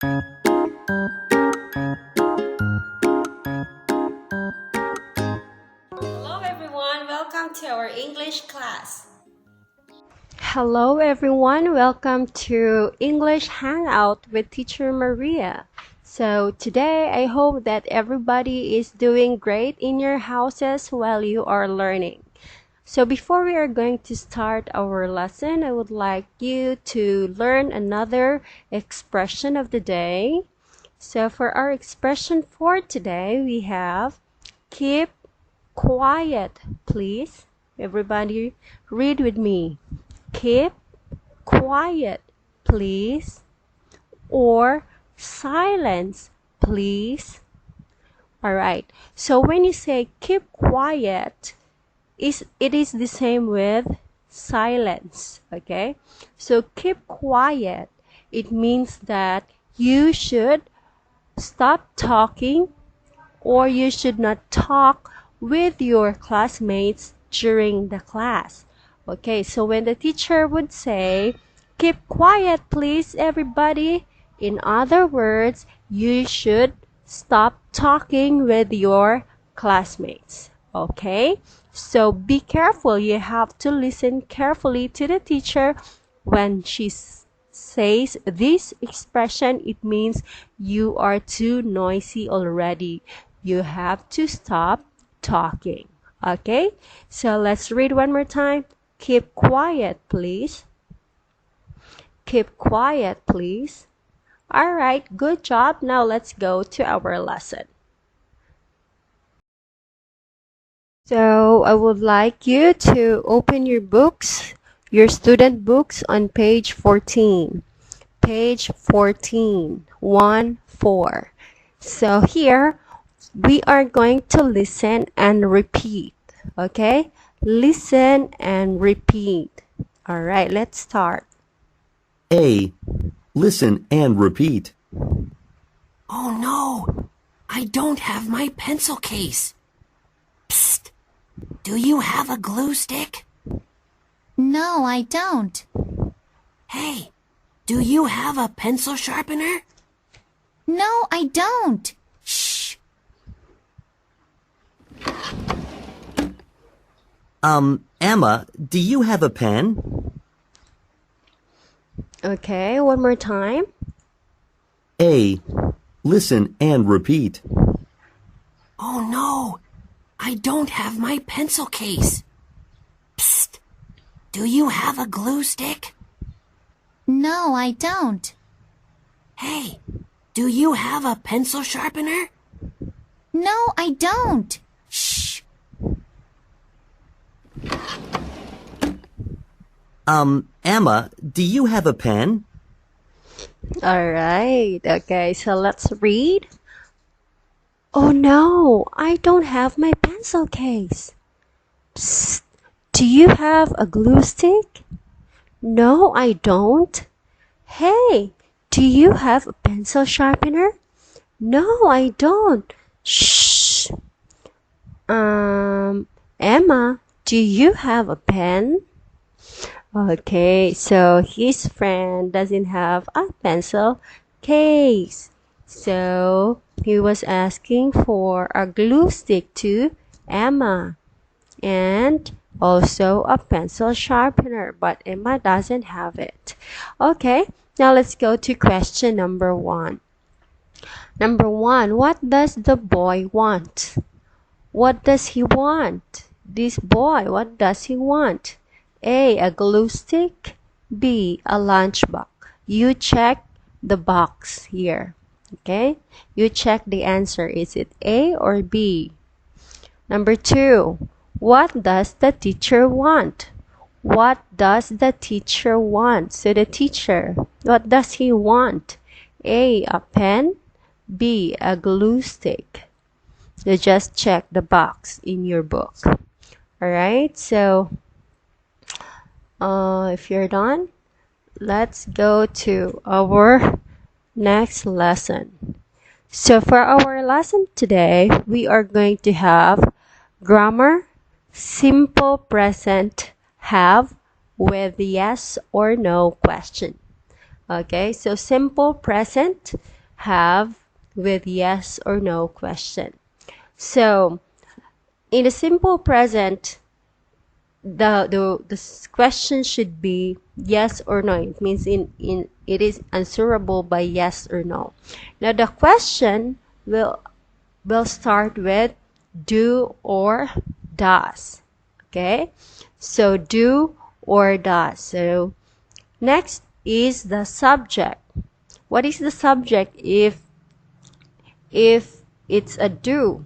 Hello everyone, welcome to our English class. Hello everyone, welcome to English Hangout with Teacher Maria. So today I hope that everybody is doing great in your houses while you are learning. So before we are going to start our lesson, I would like you to learn another expression of the day. So for our expression for today, we have keep quiet, please. Everybody read with me. Keep quiet, please. Or silence, please. Alright, so when you say keep quiet, it is the same with silence, okay? So keep quiet, it means that you should stop talking or you should not talk with your classmates during the class. Okay, so when the teacher would say, keep quiet please everybody, in other words, you should stop talking with your classmates. Okay, so be careful. You have to listen carefully to the teacher when she says this expression. It means you are too noisy already. You have to stop talking. Okay, so let's read one more time. Keep quiet, please. Keep quiet, please. All right, good job. Now let's go to our lesson. So I would like you to open your books, your student books on page 14. Page 14, 1, 4. So here we are going to listen and repeat. Okay? Listen and repeat. All right, let's start. A. Listen and repeat. Oh no, I don't have my pencil case. Psst, do you have a glue stick? No, I don't. Hey, do you have a pencil sharpener? No, I don't. Shh. Emma, do you have a pen? Okay, one more time. A. Listen and repeat. Oh no, I don't have my pencil case. Psst, do you have a glue stick? No, I don't. Hey, do you have a pencil sharpener? No, I don't. Shh. Emma, do you have a pen? All right. Okay, so let's read. Oh no, I don't have my pencil case. Psst, do you have a glue stick? No, I don't. Hey, do you have a pencil sharpener? No, I don't. Shh. Emma, do you have a pen? Okay, so his friend doesn't have a pencil case. So he was asking for a glue stick to Emma and also a pencil sharpener, but Emma doesn't have it. Okay, now let's go to question number 1. Number 1, what does the boy want? What does he want? This boy, what does he want? A glue stick. B, a lunchbox. You check the box here. Okay? You check the answer. Is it A or B? Number 2, what does the teacher want? What does the teacher want? So the teacher, what does he want? A pen. B, a glue stick. You just check the box in your book. Alright, so if you're done, let's go to our next lesson. So for our lesson today, we are going to have grammar, simple present have with yes or no question. Okay, so simple present have with yes or no question. So in the simple present, the question should be yes or no. It means it is answerable by yes or no. Now the question will start with do or does. Okay, so do or does. So next is the subject. What is the subject if it's a do?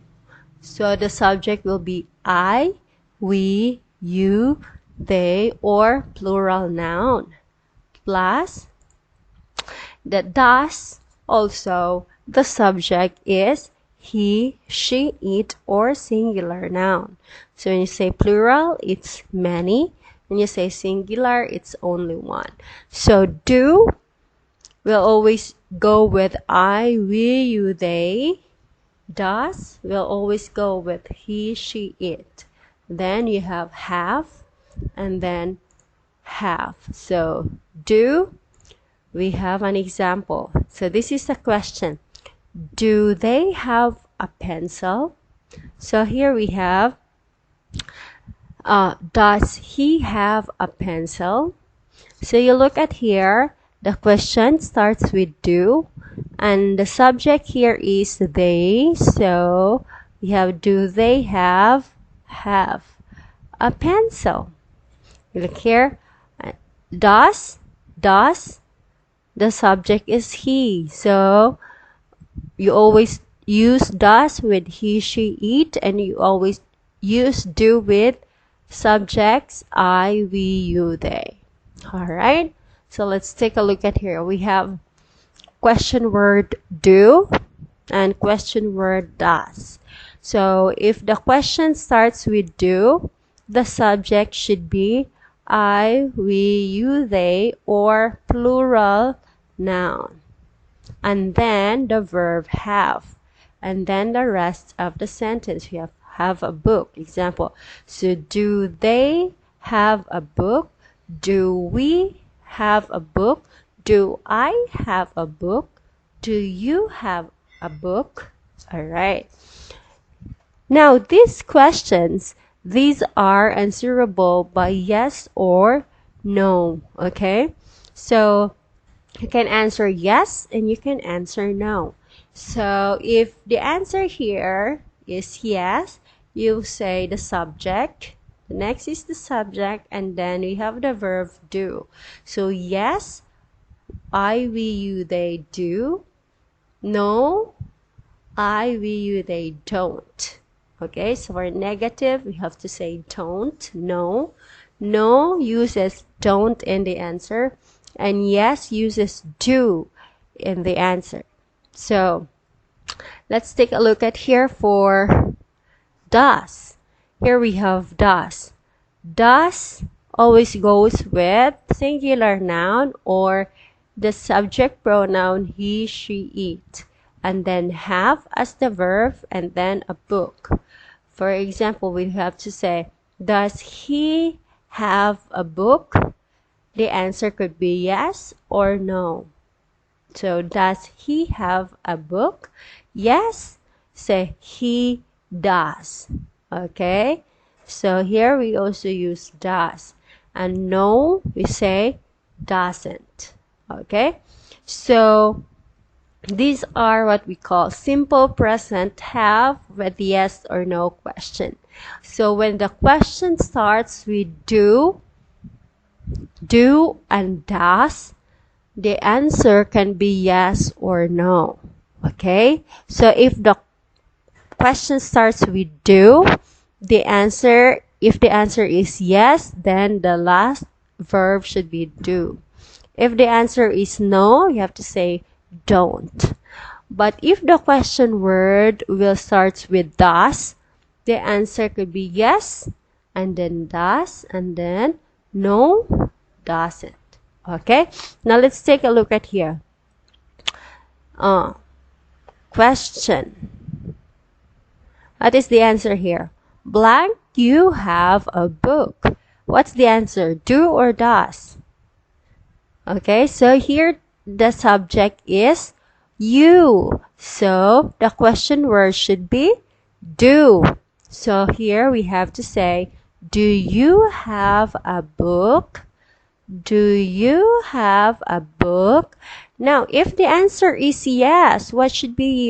So the subject will be I, we, you, they, or plural noun. Plus the does, also the subject is he, she, it, or singular noun. So when you say plural, it's many. When you say singular, it's only one. So do will always go with I, we, you, they. Does will always go with he, she, it. Then you have, and then have. So do, we have an example. So this is the question. Do they have a pencil? So here we have, does he have a pencil? So you look at here, the question starts with do, and the subject here is they. So we have, do they have a pencil? You look here, does, the subject is he. So you always use does with he, she, it, and you always use do with subjects I, we, you, they. Alright, so let's take a look at here. We have question word do and question word does. So if the question starts with do, the subject should be I, we, you, they, or plural noun. And then the verb have. And then the rest of the sentence, we have a book. Example, so do they have a book? Do we have a book? Do I have a book? Do you have a book? All right. Now, these questions, these are answerable by yes or no. Okay? So, you can answer yes and you can answer no. So, if the answer here is yes, you say the subject. The next is the subject, and then we have the verb do. So yes, I, we, you, they do. No, I, we, you, they don't. Okay, so for negative, we have to say don't, no. No uses don't in the answer, and yes uses do in the answer. So let's take a look at here for does. Here we have does. Does always goes with singular noun or the subject pronoun he, she, it, and then have as the verb, and then a book. For example, we have to say, does he have a book? The answer could be yes or no. So does he have a book? Yes, say he does. Okay, so here we also use does, and no, we say doesn't. Okay, so these are what we call simple present have with yes or no question. So when the question starts with do and does, the answer can be yes or no. Okay, so if the question starts with do, if the answer is yes, then the last verb should be do. If the answer is no, you have to say don't. But if the question word will start with does, the answer could be yes, and then does, and then no, doesn't. Okay, now let's take a look at here. Question. What is the answer here? Blank, you have a book. What's the answer? Do or does? Okay, so here the subject is you. So the question word should be do. So here we have to say, do you have a book? Do you have a book? Now, if the answer is yes, what should be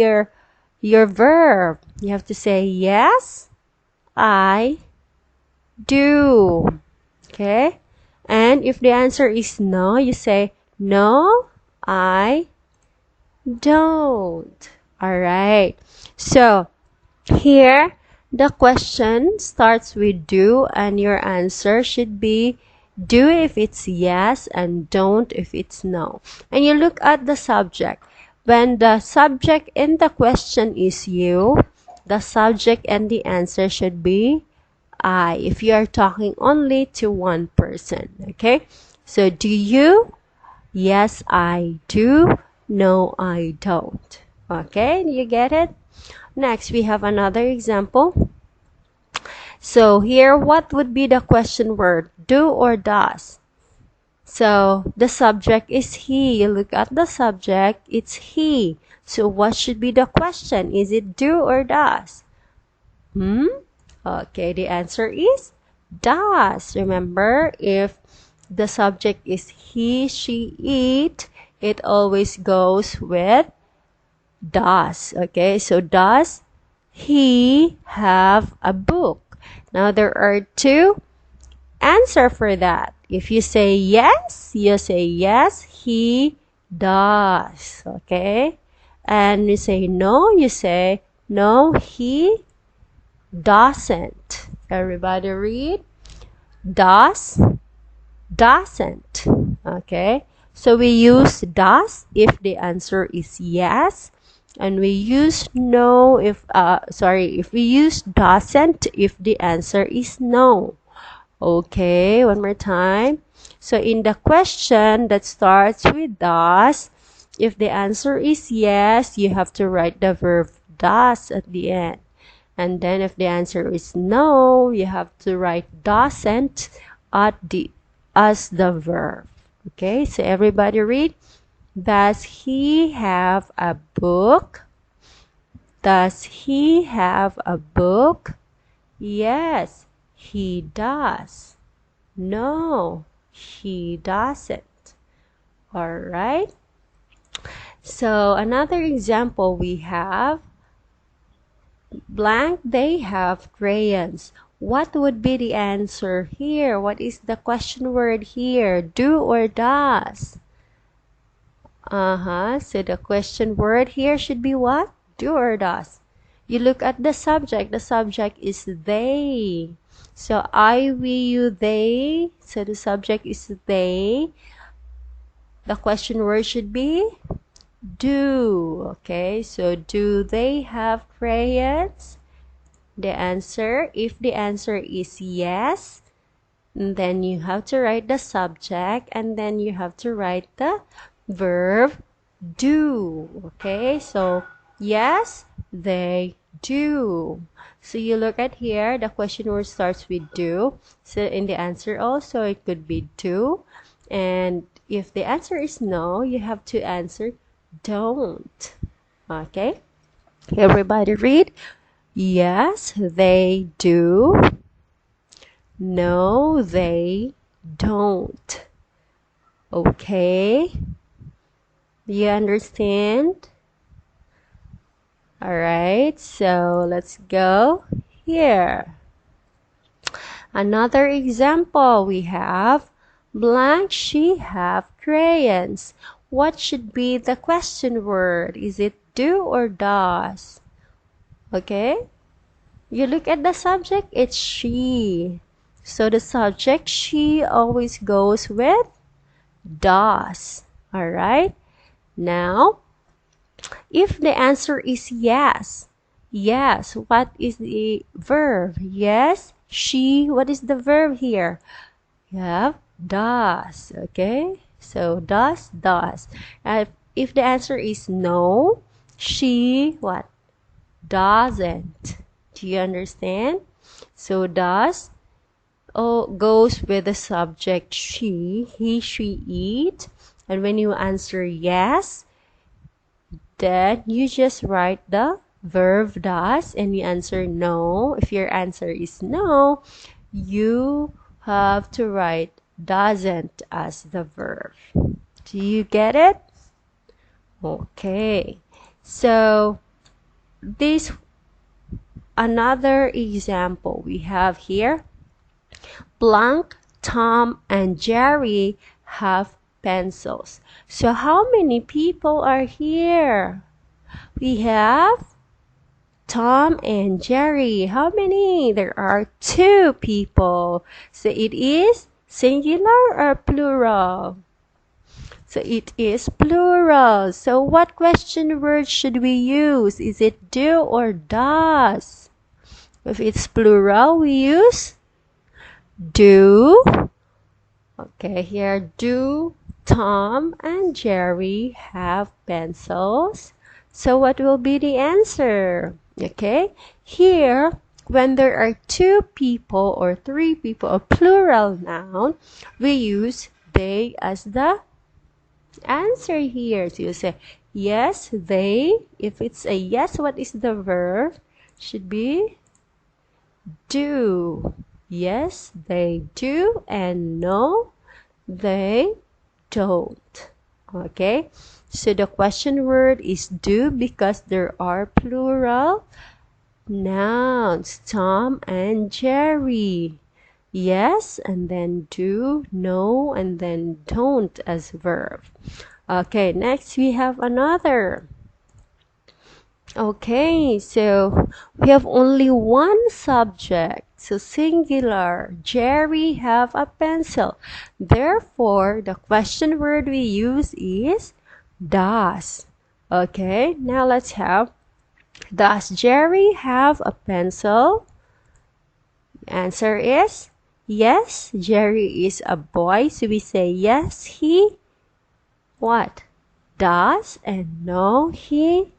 your verb? You have to say, yes, I do. Okay? And if the answer is no, you say, no, I don't. Alright. So, here, the question starts with do and your answer should be do if it's yes and don't if it's no. And you look at the subject. When the subject in the question is you, the subject and the answer should be I, if you are talking only to one person. Okay? So, do you? Yes, I do. No, I don't. Okay? You get it? Next, we have another example. So here, what would be the question word? Do or does? So the subject is he. You look at the subject, it's he. So what should be the question? Is it do or does? Okay, the answer is does. Remember, if the subject is he, she, it, it always goes with does. Okay, so does he have a book? Now there are two answer for that. If you say yes, you say yes, he does. Okay, and you say no, you say no, he doesn't. Everybody read. Does, doesn't. Okay, so we use does if the answer is yes, and we use no if if we use doesn't if the answer is no. Okay, one more time. So in the question that starts with does, if the answer is yes, you have to write the verb does at the end. And then if the answer is no, you have to write doesn't as the verb. Okay, so everybody read. Does he have a book? Does he have a book? Yes, he does. No, he doesn't. Alright. So another example we have, blank, they have crayons. What would be the answer here? What is the question word here? Do or does? So the question word here should be what? Do or does? You look at the subject. The subject is they. So I, we, you, they. So the subject is they. The question word should be do. Okay, so do they have crayons? The answer, if the answer is yes, then you have to write the subject and then you have to write the verb do. Okay, so yes, they do. So you look at here, the question word starts with do. So in the answer also, it could be do. And if the answer is no, you have to answer don't. Okay, everybody read. Yes, they do. No, they don't. Okay? Do you understand? Alright, so let's go here. Another example we have, blank, she have crayons. What should be the question word? Is it do or does? Okay? You look at the subject, it's she. So the subject, she, always goes with does. Alright? Now, if the answer is yes, yes, what is the verb? Yes, she, what is the verb here? You have does. Okay? So does, does. If the answer is no, she, what? Doesn't. Do you understand? So does goes with the subject she, he, she, it. And when you answer yes, then you just write the verb does, and you answer no. If your answer is no, you have to write doesn't as the verb. Do you get it? Okay. So this another example we have here. Blank, Tom, and Jerry have pencils. So how many people are here? We have Tom and Jerry. How many? There are 2 people. So it is singular or plural? So it is plural. So what question word should we use? Is it do or does? If it's plural, we use do. Okay, here do Tom and Jerry have pencils? So what will be the answer? Okay, here when there are 2 people or 3 people, a plural noun, we use they as the answer here. So you say yes, they. If it's a yes, what is the verb? Should be do. Yes, they do, and no, they don't. Okay, so the question word is do because there are plural nouns, Tom and Jerry. Yes, and then do, no, and then don't as verb. Okay, next we have another. Okay, so we have only one subject. So singular. Jerry have a pencil. Therefore, the question word we use is does. Okay, now let's have, does Jerry have a pencil? Answer is yes. Jerry is a boy, so we say yes, he what? Does, and no, he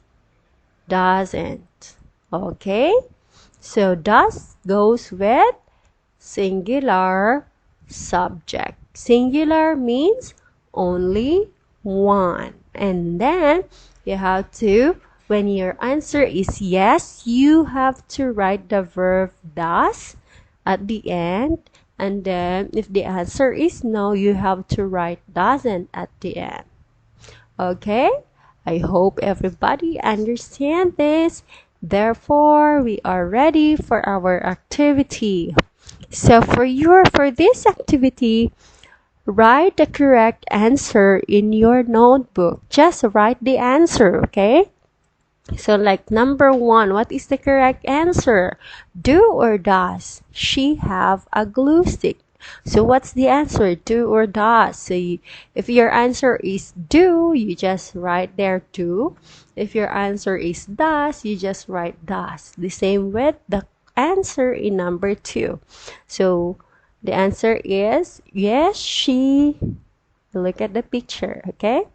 doesn't. Okay, so does goes with singular subject. Singular means only one. And then you have to, when your answer is yes, you have to write the verb does at the end. And then if the answer is no, you have to write doesn't at the end. Okay, I hope everybody understand this. Therefore, we are ready for our activity. So for this activity, write the correct answer in your notebook. Just write the answer, okay? So like number 1, what is the correct answer? Do or does she have a glue stick? So what's the answer? Do or does? So if your answer is do, you just write there do. If your answer is does, you just write does. The same with the answer in number 2. So the answer is yes, she. Look at the picture, okay?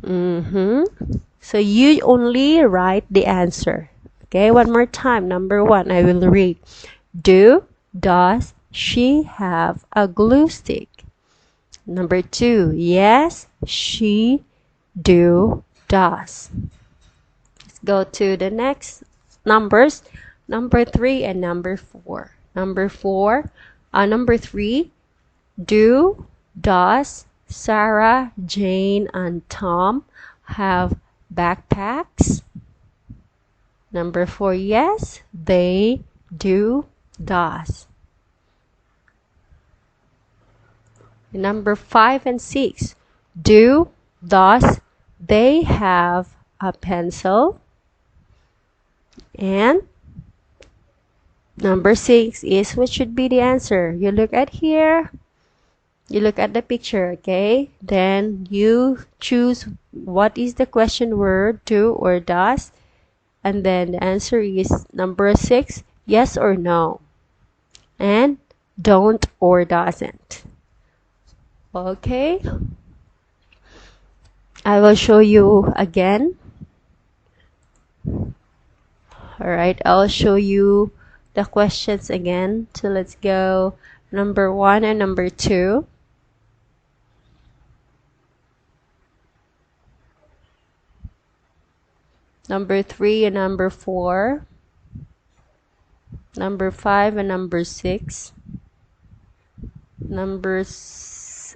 So you only write the answer. Okay, one more time. Number 1, I will read. Do, does she have a glue stick? Number 2, yes, she do, does. Let's go to the next numbers. Number 3 and number 4. Number 3, do, does Sarah, Jane, and Tom have backpacks? Number 4, yes, they do, does. Number 5 and 6, do, does they have a pencil? And number 6 is what should be the answer. You look at here. You look at the picture, okay? Then you choose what is the question word, do or does. And then the answer is number 6, yes or no. And don't or doesn't. Okay? I will show you again. Alright, I'll show you the questions again. So let's go number 1 and number 2. number 3 and number 4, number 5 and number 6,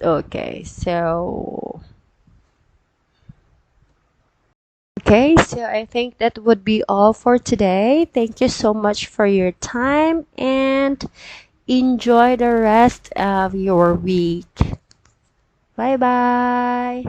okay, so I think that would be all for today. Thank you so much for your time and enjoy the rest of your week. Bye bye.